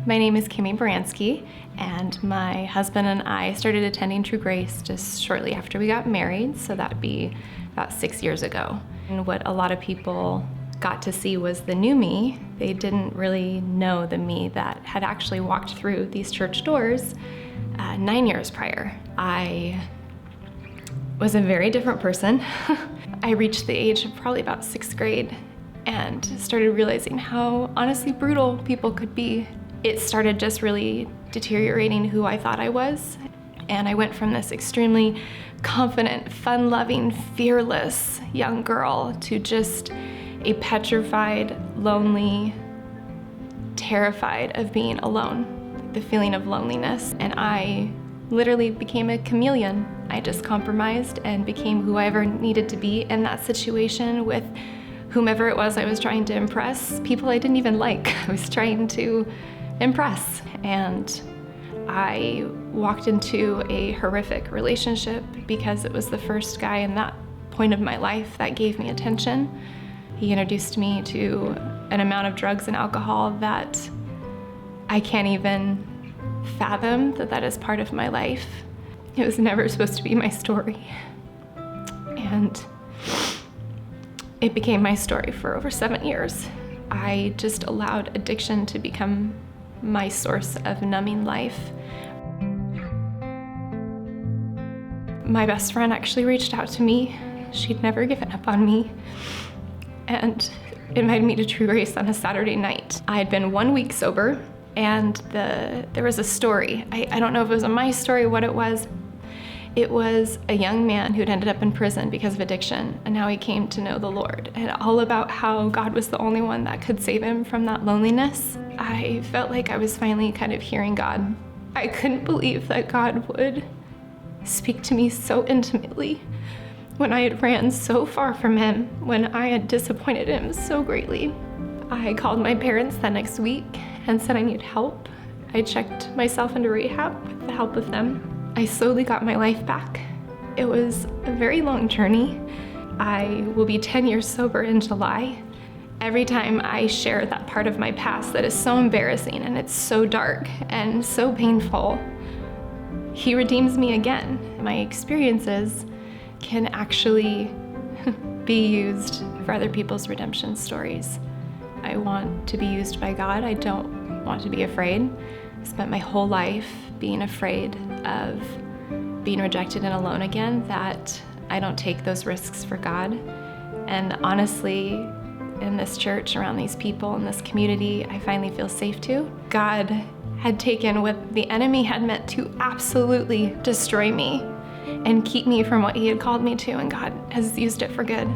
My name is Kimmi Baranski, and my husband and I started attending True Grace just shortly after we got married, so that would be about 6 years ago. And what a lot of people got to see was the new me. They didn't really know the me that had actually walked through these church doors 9 years prior. I was a very different person. I reached the age of probably about 6th grade and started realizing how honestly brutal people could be. It started just really deteriorating who I thought I was. And I went from this extremely confident, fun-loving, fearless young girl to just a petrified, lonely, terrified of being alone, the feeling of loneliness. And I literally became a chameleon. I just compromised and became whoever needed to be in that situation with whomever it was I was trying to impress, people I didn't even like. I was trying to impress. And I walked into a horrific relationship because it was the first guy in that point of my life that gave me attention. He introduced me to an amount of drugs and alcohol that I can't even fathom that is part of my life. It was never supposed to be my story. And it became my story for over 7 years. I just allowed addiction to become my source of numbing life. My best friend actually reached out to me. She'd never given up on me and invited me to True Grace on a Saturday night. I had been 1 week sober, and there was a story. I don't know if it was my story, what it was. It was a young man who'd ended up in prison because of addiction, and now he came to know the Lord, and all about how God was the only one that could save him from that loneliness. I felt like I was finally kind of hearing God. I couldn't believe that God would speak to me so intimately when I had ran so far from him, when I had disappointed him so greatly. I called my parents the next week and said I need help. I checked myself into rehab with the help of them. I slowly got my life back. It was a very long journey. I will be 10 years sober in July. Every time I share that part of my past that is so embarrassing and it's so dark and so painful, he redeems me again. My experiences can actually be used for other people's redemption stories. I want to be used by God. I don't want to be afraid. I spent my whole life being afraid of being rejected and alone again, that I don't take those risks for God. And honestly, in this church, around these people, in this community, I finally feel safe too. God had taken what the enemy had meant to absolutely destroy me and keep me from what he had called me to, and God has used it for good.